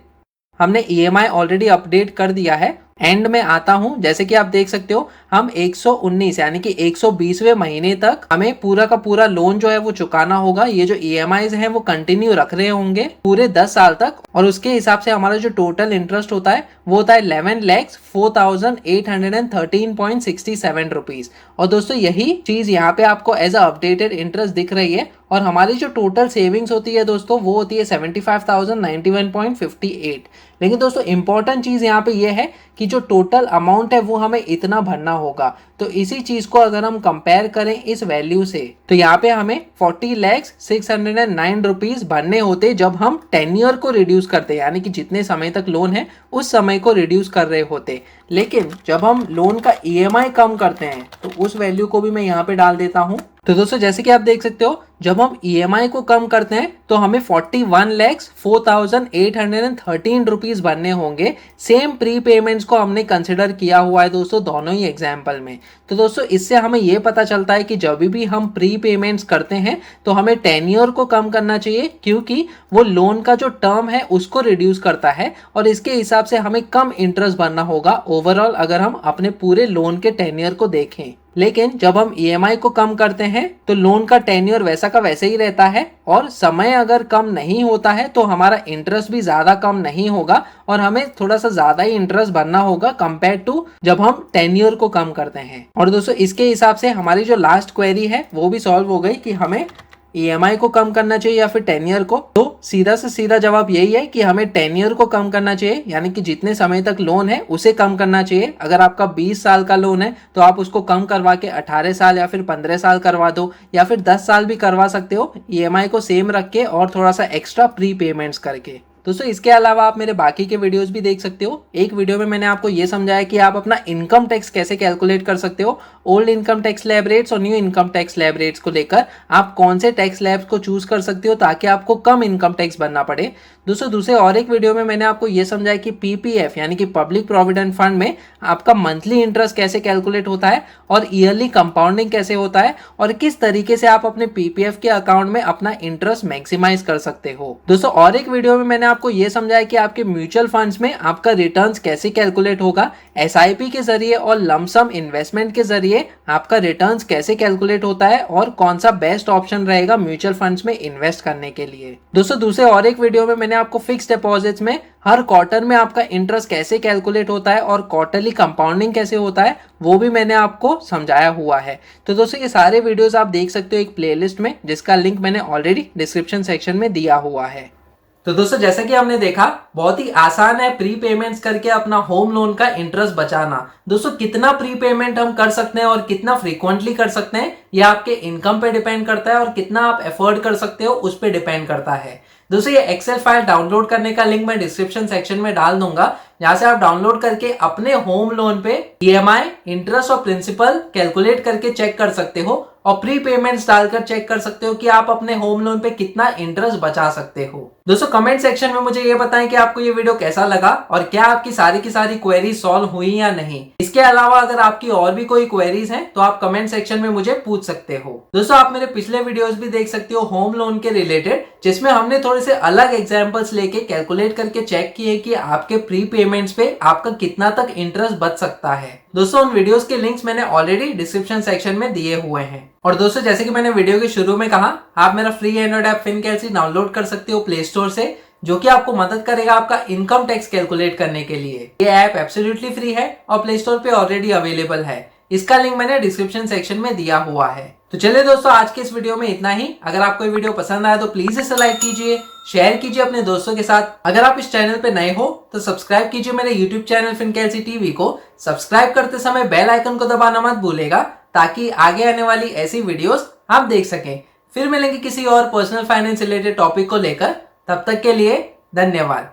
हमने ईएमआई ऑलरेडी अपडेट कर दिया है। एंड में आता हूं, जैसे कि आप देख सकते हो हम 119 यानी कि 120वें महीने तक हमें पूरा का पूरा लोन जो है वो चुकाना होगा। ये जो ईएमआईज हैं वो कंटिन्यू रख रहे होंगे पूरे 10 साल तक, और उसके हिसाब से हमारा जो टोटल इंटरेस्ट होता है वो होता है 11,04,813.67 रुपीज। और दोस्तों यही चीज यहाँ पे आपको एज अ अपडेटेड इंटरेस्ट दिख रही है। और हमारी जो टोटल सेविंग्स होती है दोस्तों वो होती है 75,091.58। लेकिन दोस्तों इंपॉर्टेंट चीज यहाँ पे ये है कि जो टोटल अमाउंट है वो हमें इतना भरना होगा। तो इसी चीज को अगर हम कंपेयर करें इस वैल्यू से तो यहाँ पे हमें 40,609 रुपीज भरने होते जब हम टेन्योर को रिड्यूस करते, यानी कि जितने समय तक लोन है उस समय को रिड्यूस कर रहे होते। लेकिन जब हम लोन का ईएमआई कम करते हैं तो उस वैल्यू को भी मैं यहाँ पे डाल देता हूँ। तो दोस्तों जैसे कि आप देख सकते हो जब हम ईएमआई को कम करते हैं तो हमें 41,04,813 रुपीज भरने होंगे। सेम प्री पेमेंट्स को हमने कंसिडर किया हुआ है दोस्तों दोनों ही एग्जाम्पल में। तो दोस्तों इससे हमें यह पता चलता है कि जब भी हम प्री पेमेंट्स करते हैं तो हमें टेन्योर को कम करना चाहिए, क्योंकि वो लोन का जो टर्म है उसको रिड्यूस करता है और इसके हिसाब से हमें कम इंटरेस्ट भरना होगा ओवरऑल अगर हम अपने पूरे लोन के टेन्योर को देखें। लेकिन जब हम ईएमआई को कम करते हैं तो लोन का टेन्योर वैसा का वैसे ही रहता है, और समय अगर कम नहीं होता है तो हमारा इंटरेस्ट भी ज्यादा कम नहीं होगा और हमें थोड़ा सा ज्यादा ही इंटरेस्ट भरना होगा कंपेयर टू जब हम टेन्योर को कम करते हैं। और दोस्तों इसके हिसाब से हमारी जो लास्ट क्वेरी है वो भी सॉल्व हो गई कि हमें ईएमआई को कम करना चाहिए या फिर टेन्योर को। तो सीधा से सीधा जवाब यही है कि हमें टेन्योर को कम करना चाहिए, यानी कि जितने समय तक लोन है उसे कम करना चाहिए। अगर आपका 20 साल का लोन है तो आप उसको कम करवा के 18 साल या फिर 15 साल करवा दो, या फिर 10 साल भी करवा सकते हो ईएमआई को सेम रख के और थोड़ा सा एक्स्ट्रा प्री पेमेंट्स करके। दोस्तों इसके अलावा आप मेरे बाकी के वीडियोस भी देख सकते हो। एक वीडियो में मैंने आपको ये समझाया कि आप अपना इनकम टैक्स कैसे कैलकुलेट कर सकते हो। Old income tax slab rates और new income tax slab rates को लेकर आप कौन से टैक्स स्लैब्स को चूज कर सकते हो ताकि आपको कम इनकम टैक्स भरना पड़े। दोस्तों दूसरे और एक वीडियो में मैंने आपको ये समझाया कि पीपीएफ यानी कि पब्लिक प्रोविडेंट फंड में आपका मंथली इंटरेस्ट कैसे कैलकुलेट होता है और ईयरली कंपाउंडिंग कैसे होता है और किस तरीके से आप अपने पीपीएफ के अकाउंट में अपना इंटरेस्ट मैक्सिमाइज कर सकते हो। दोस्तों और एक वीडियो में मैंने आपको ये समझाया कि आपके म्यूचुअल फंड्स में आपका रिटर्न्स कैसे कैलकुलेट होगा, एसआईपी के जरिए और लमसम इन्वेस्टमेंट के जरिए आपका रिटर्न्स कैसे कैलकुलेट होता है और कौन सा बेस्ट ऑप्शन रहेगा म्यूचुअल फंड्स में इन्वेस्ट करने के लिए। दोस्तों दूसरे और एक वीडियो में मैंने आपको फिक्स्ड डिपॉजिट्स में हर क्वार्टर में आपका इंटरेस्ट कैसे कैलकुलेट होता है और क्वार्टरली कंपाउंडिंग कैसे होता है वो भी मैंने आपको समझाया हुआ है। तो दोस्तों ये सारे वीडियोस आप देख सकते हो एक प्लेलिस्ट में, जिसका लिंक मैंने ऑलरेडी डिस्क्रिप्शन सेक्शन में दिया हुआ है। तो दोस्तों जैसा कि हमने देखा बहुत ही आसान है प्री पेमेंट्स करके अपना होम लोन का इंटरेस्ट बचाना। दोस्तों कितना प्री पेमेंट हम कर सकते हैं और कितना फ्रीक्वेंटली कर सकते हैं यह आपके इनकम पे डिपेंड करता है और कितना आप एफोर्ड कर सकते हो उस पे डिपेंड करता है। दोस्तों ये एक्सेल फाइल डाउनलोड करने का लिंक मैं डिस्क्रिप्शन सेक्शन में डाल दूंगा, जहां से आप डाउनलोड करके अपने होम लोन पे ईएमआई, इंटरेस्ट और प्रिंसिपल कैलकुलेट करके चेक कर सकते हो और प्री पेमेंट्स डालकर चेक कर सकते हो कि आप अपने होम लोन पे कितना इंटरेस्ट बचा सकते हो। दोस्तों कमेंट सेक्शन में मुझे ये बताएं कि आपको ये वीडियो कैसा लगा और क्या आपकी सारी की सारी क्वेरी सॉल्व हुई या नहीं। इसके अलावा अगर आपकी और भी कोई क्वेरीज हैं तो आप कमेंट सेक्शन में मुझे पूछ सकते हो। दोस्तों आप मेरे पिछले वीडियोस भी देख सकते हो होम लोन के रिलेटेड, जिसमें हमने थोड़े से अलग एग्जांपल्स लेके कैलकुलेट करके चेक किए कि आपके प्री पेमेंट्स पे आपका कितना तक इंटरेस्ट बच सकता है। दोस्तों उन वीडियोस के लिंक्स मैंने ऑलरेडी डिस्क्रिप्शन सेक्शन में दिए हुए हैं। और दोस्तों जैसे कि मैंने वीडियो के शुरू में कहा, आप मेरा फ्री एंड्रॉइड ऐप फिनकैलसी डाउनलोड कर सकते हो प्ले स्टोर से, जो कि आपको मदद करेगा आपका इनकम टैक्स कैलकुलेट करने के लिए। ये ऐप एब्सोल्युटली फ्री है और प्ले स्टोर पे ऑलरेडी अवेलेबल है। इसका लिंक मैंने डिस्क्रिप्शन सेक्शन में दिया हुआ है। तो चलिए दोस्तों, आज के इस वीडियो में इतना ही। अगर आपको ये वीडियो पसंद आया तो प्लीज इसे लाइक कीजिए, शेयर कीजिए अपने दोस्तों के साथ। अगर आप इस चैनल पे नए हो तो सब्सक्राइब कीजिए मेरे यूट्यूब चैनल फिनकेलसी टीवी को। सब्सक्राइब करते समय बेल आइकन को दबाना मत भूलेगा, ताकि आगे आने वाली ऐसी वीडियोस आप देख सकें। फिर मिलेंगे किसी और पर्सनल फाइनेंस रिलेटेड टॉपिक को लेकर। तब तक के लिए धन्यवाद।